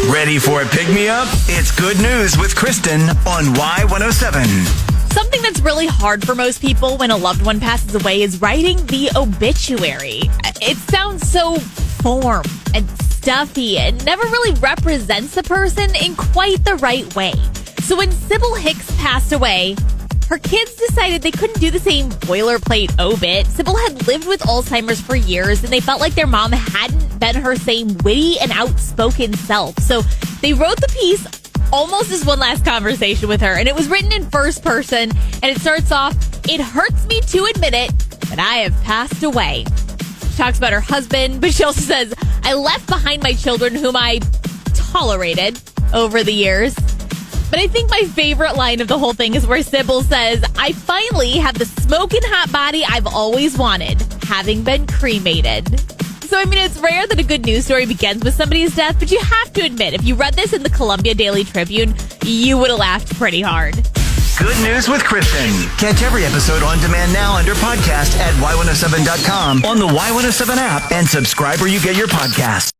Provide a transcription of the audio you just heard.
Ready for a pick-me-up? It's Good News with Kristen on Y107. Something that's really hard for most people when a loved one passes away is writing the obituary. It sounds so form and stuffy and never really represents the person in quite the right way. So when Sybil Hicks passed away, her kids decided they couldn't do the same boilerplate obit. Sybil had lived with Alzheimer's for years, and they felt like their mom hadn't been her same witty and outspoken self. So they wrote the piece almost as one last conversation with her, and it was written in first person, and it starts off, "It hurts me to admit it, but I have passed away." She talks about her husband, but she also says, "I left behind my children whom I tolerated over the years." But I think my favorite line of the whole thing is where Sybil says, "I finally have the smoking hot body I've always wanted, having been cremated." So, I mean, it's rare that a good news story begins with somebody's death, but you have to admit, if you read this in the Columbia Daily Tribune, you would have laughed pretty hard. Good News with Kristen. Catch every episode on demand now under podcast at y107.com, on the Y107 app, and subscribe where you get your podcasts.